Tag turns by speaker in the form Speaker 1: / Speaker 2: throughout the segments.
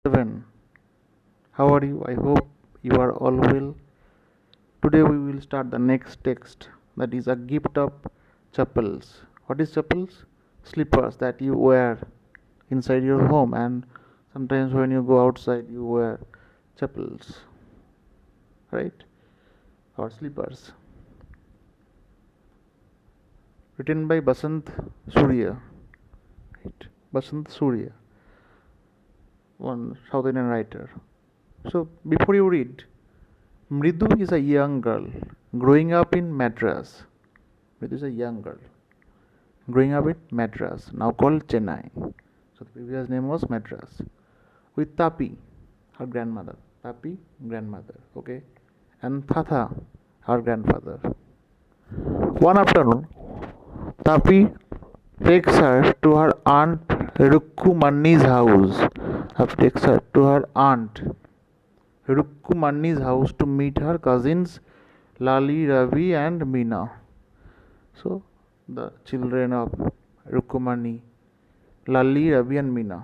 Speaker 1: 7. How are you? I hope you are all well. Today we will start the next text, that is a gift of chappals. What is chappals? Slippers that you wear inside your home, and sometimes when you go outside you wear chappals, right? Or slippers. Written by Basant Surya. Right? Basant Surya, one South Indian writer. So before you read, Mridu is a young girl growing up in Madras. Mridu is a young girl growing up in Madras, now called Chennai. So the previous name was Madras. With Tapi, her grandmother. Tapi, grandmother. Okay. And Thatha, her grandfather. One afternoon, Tapi takes her to her aunt Rukkumani's house. Tapi takes her to her aunt Rukkumani's house to meet her cousins Lali, Ravi, and Meena. So, the children of Rukkumani, Lali, Ravi, and Meena.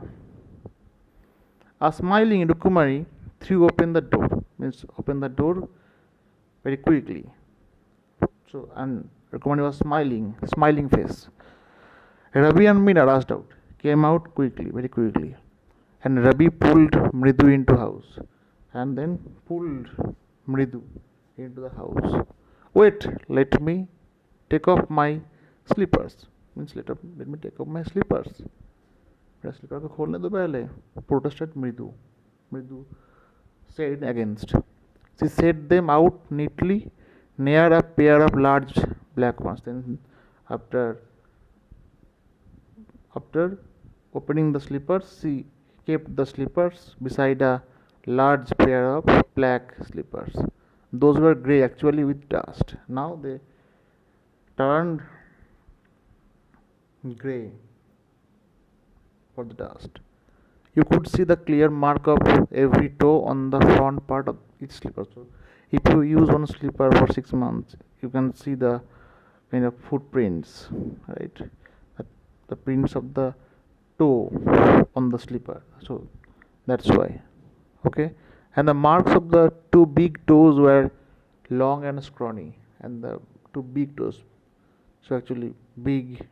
Speaker 1: A smiling Rukkumani threw open the door, means open the door very quickly. So, and Rukkumani was smiling face. Ravi and Meena rushed out, came out quickly, very quickly. And Ravi pulled Mridu into house and then pulled Mridu into the house. Wait, let me take off my slippers. Means let me take off my slippers. मेरा sleeper को खोलने दो पहले. Protested Mridu. Mridu said against. She set them out neatly near a pair of large black ones. Then after opening the slippers, she kept the slippers beside a large pair of black slippers. Those were grey actually with dust. Now they turned grey for the dust. You could see the clear mark of every toe on the front part of each slipper. So if you use one slipper for 6 months, you can see the kind of footprints, right? The prints of the toe on the slipper. So that's why. Okay, and the marks of the two big toes were long and scrawny, and the two big toes, so actually big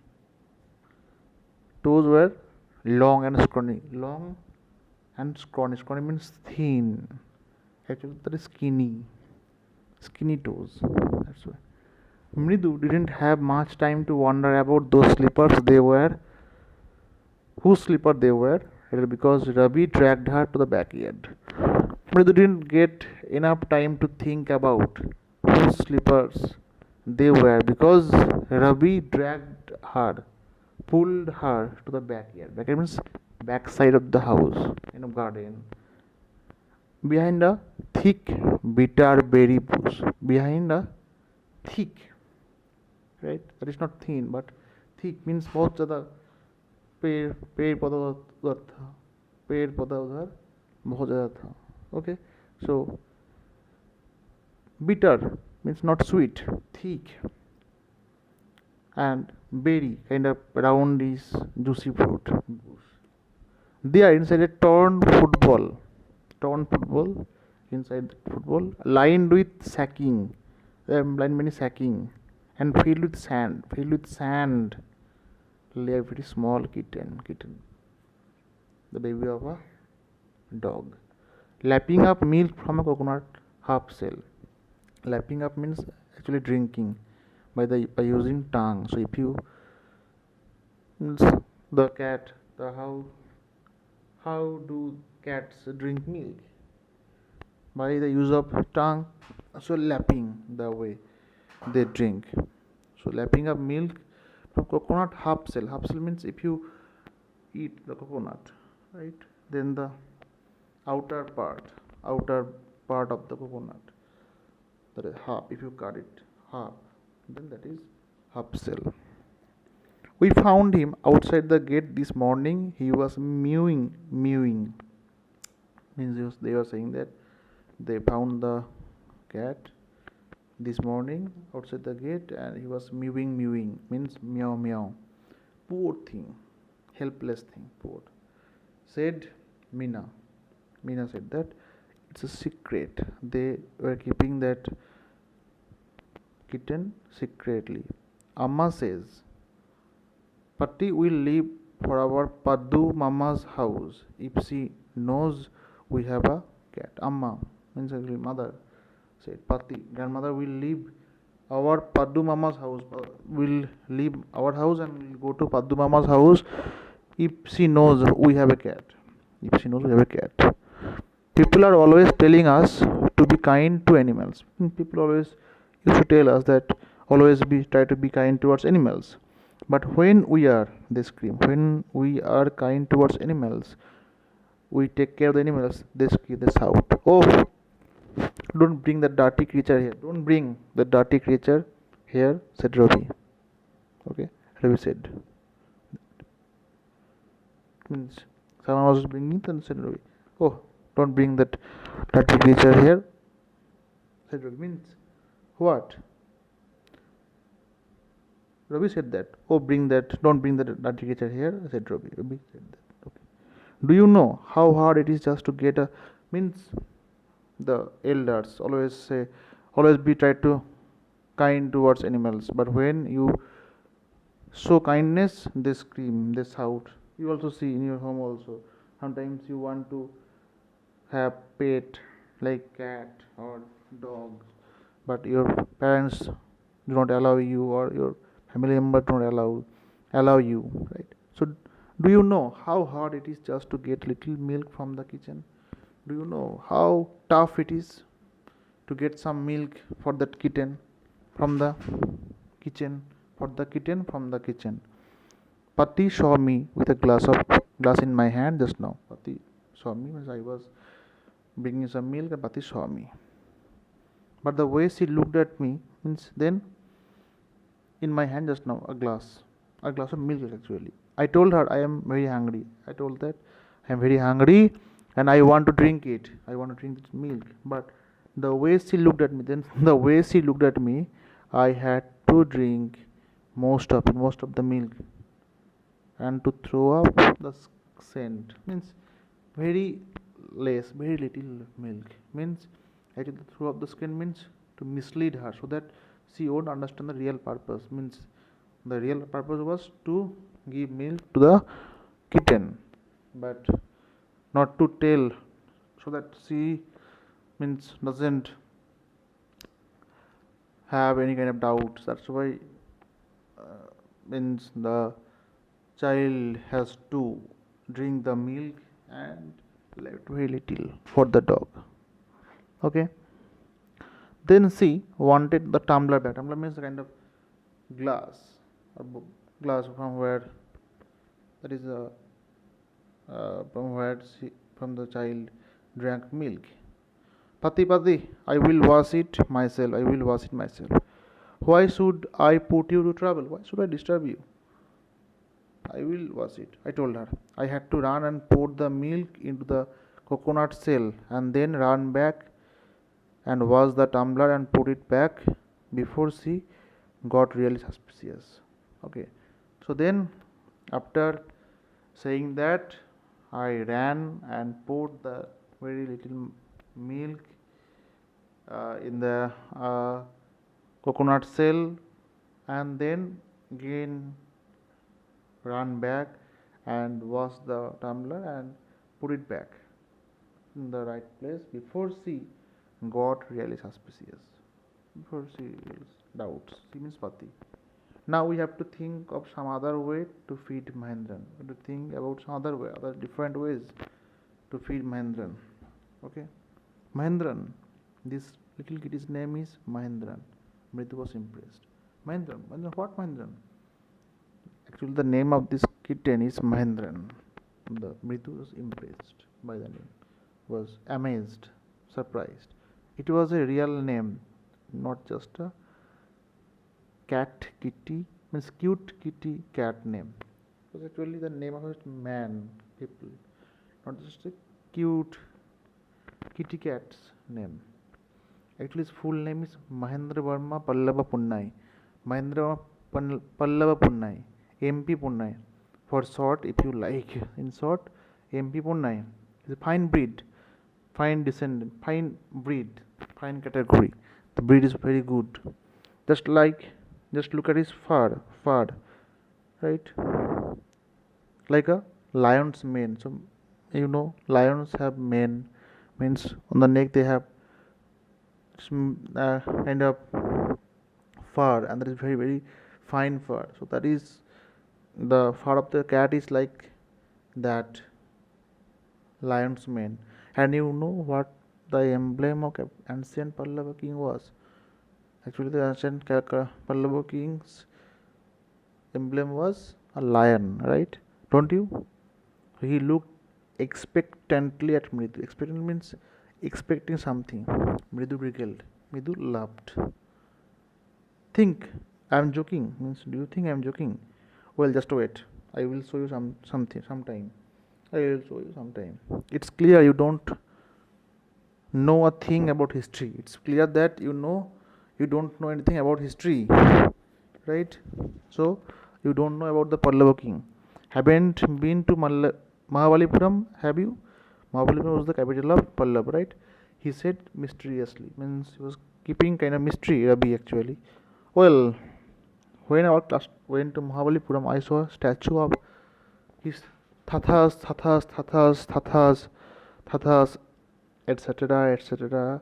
Speaker 1: toes were long and scrawny. Long and scrawny means thin, actually that is skinny toes. That's why Mridu didn't have much time to wonder about those slippers. They were whose slipper they were, because Ravi dragged her to the backyard. Mridu didn't get enough time to think about whose slippers they were, because Ravi dragged her, pulled her to the backyard. Backyard means backside of the house, in a garden, behind a thick bitter berry bush. Behind a thick, right? That is not thin, but thick means बहुत ज़्यादा पेड़ पौधा उधर था, पेड़ पौधा उधर बहुत ज़्यादा था. Okay, so bitter means not sweet, thick, and berry kind of roundish juicy fruit. They are inside a torn football inside the football, lined with sacking, lined many sacking, and filled with sand. Lay a very small kitten, the baby of a dog, lapping up milk from a coconut half shell. Lapping up means actually drinking by using tongue. So if you the cat, the how do cats drink milk? By the use of tongue. So lapping the way they drink. So lapping up milk from coconut half shell. Half shell means if you eat the coconut, right? Then the outer part of the coconut, that is half. If you cut it half, then that is half shell. We found him outside the gate this morning. He was mewing. Means they were saying that they found the cat this morning outside the gate and he was mewing means meow meow. Poor thing, helpless thing, poor, said Meena. Meena said that it's a secret. They were keeping that kitten secretly. Amma says, Patti will leave for our Paddu Mama's house if she knows we have a cat. Amma means actually mother said, Patti, grandmother will leave our Paddu Mama's house. Will leave our house and will go to Paddu Mama's house if she knows we have a cat. If she knows we have a cat. People are always telling us to be kind to animals. People always used to tell us that always try to be kind towards animals. But when we are, they scream, when we are kind towards animals, we take care of the animals, they scream, they shout, oh, don't bring the dirty creature here. Don't bring the dirty creature here, said Ravi. Okay, Ravi said. Means someone was bringing it and said Ravi, oh, don't bring that dirty creature here, said Ravi. Means what? Ravi said that. Oh, don't bring that dirty creature here, said Ravi. Ravi said that. Okay. Do you know how hard it is just to get a, means the elders always say, always be try to kind towards animals, but when you show kindness, they scream, they shout. You also see in your home also. Sometimes you want to have pet like cat or dog, but your parents do not allow you, or your family member do not allow you, right? So do you know how hard it is just to get little milk from the kitchen? Do you know how tough it is to get some milk for that kitten from the kitchen? From the kitchen. Patti saw me with a glass in my hand just now. Patti saw me as I was bringing some milk, and Patti saw me. But the way she looked at me means then in my hand just now a glass of milk actually. I told her I am very hungry. I told that I am very hungry and I want to drink it. I want to drink this milk. But the way she looked at me, I had to drink most of the milk and to throw up the scent. Means very little milk. Means actually to throw up the scent means to mislead her so that she won't understand the real purpose. Means the real purpose was to give milk to the kitten, but not to tell, so that she means doesn't have any kind of doubts. That's why means the child has to drink the milk and left very little for the dog. Okay. Then she wanted the tumbler back. Tumbler means a kind of glass or glass from where that is from the child drank milk. Patti, I will wash it myself. Why should I put you to trouble? Why should I disturb you? I will wash it, I told her. I had to run and pour the milk into the coconut shell and then run back and wash the tumbler and put it back before she got really suspicious. Okay. So then after saying that, I ran and poured the very little milk in the coconut shell, and then again ran back and washed the tumbler and put it back in the right place before she got really suspicious. Before she doubts. She means Patti. Now we have to think of some other way to feed Mahendran. We have to think about some other different ways to feed Mahendran. Okay. Mahendran. This little kitty's name is Mahendran. Mridu was impressed. Mahendran. What Mahendran? Actually, the name of this kitten is Mahendran. The Mridu was impressed by the name. Was amazed, surprised. It was a real name, not just a cat kitty, means cute kitty cat name. It was actually the name of a man, people, not just a cute kitty cat's name. Actually, his full name is Mahendra Verma Pallava Punnai. Mahendra Pallava Punnai, MP Punnai. For short, if you like, in short, MP Punnai is a fine breed. fine descendant, fine breed, fine category. The breed is very good. Just like, just look at his fur, right? Like a lion's mane. So you know, lions have mane, means on the neck they have kind of fur, and that is very very fine fur. So that is the fur of the cat is like that lion's mane. And you know what the emblem of ancient Pallava king was? Actually, the ancient Pallava king's emblem was a lion, right? Don't you? He looked expectantly at Mridu. Expectant means expecting something. Mridu giggled. Mridu laughed. Think I'm joking. Means do you think I'm joking? Well, just wait. I will show you something sometime. I will show you sometime. It's clear you don't know a thing about history. It's clear that you don't know anything about history, right? So you don't know about the Pallava king. Haven't been to Mahabalipuram, have you? Mahabalipuram was the capital of Pallava, right? He said mysteriously, means he was keeping kind of mystery, Rabi actually. Well, when I went to Mahabalipuram, I saw a statue of his Thathas, etc., etc.,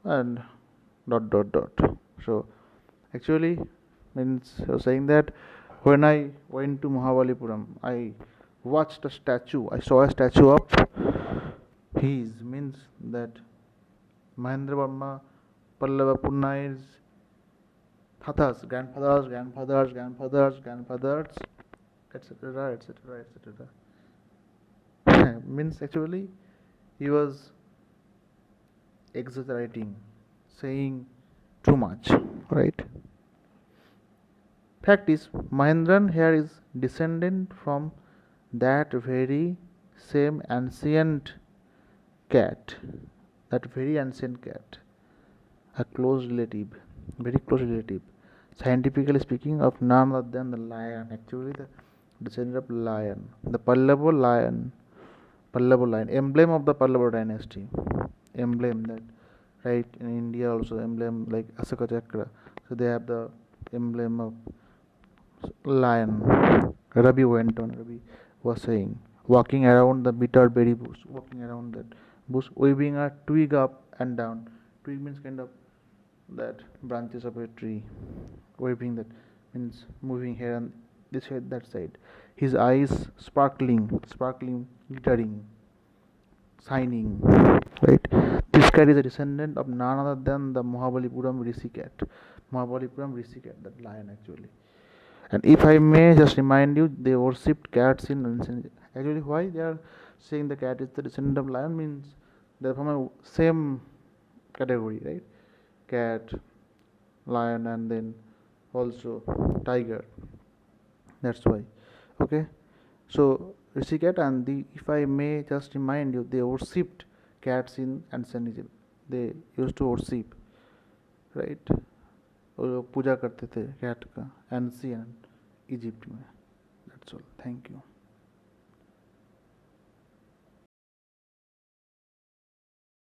Speaker 1: and dot dot dot. So actually, means I was saying that when I went to Mahabalipuram, I watched a statue. I saw a statue of his, means that Mahendra Verma Pallava Punnai's Thathas, grandfathers, etc., etc., etc. Means actually he was exaggerating, saying too much, right? Fact is, Mahendran here is descendant from that very same ancient cat, a close relative, very close relative. Scientifically speaking, of none other than the lion. Actually, the descendant of lion, the Pallava lion, emblem of the Pallava dynasty, emblem that, right, in India also emblem like Ashoka Chakra. So they have the emblem of lion. Rabi went on. Rabi was saying, walking around the bitter berry bush, walking around that bush, waving a twig up and down. Twig means kind of that branches of a tree, waving that means moving here and this side, that side. His eyes sparkling, glittering, shining. Right. This cat is a descendant of none other than the Mahabalipuram Rishi cat. Mahabalipuram Rishi cat, that lion actually. And if I may just remind you, they worshipped cats in ancient. Actually, why they are saying the cat is the descendant of lion means they're from a same category, right? Cat, lion, and then also tiger. That's why. Okay. So Rishikesh and the, if I may just remind you, they worshipped cats in ancient Egypt. They used to worship, right? वो लोग पूजा करते थे cat का ancient Egypt में. That's all. Thank you.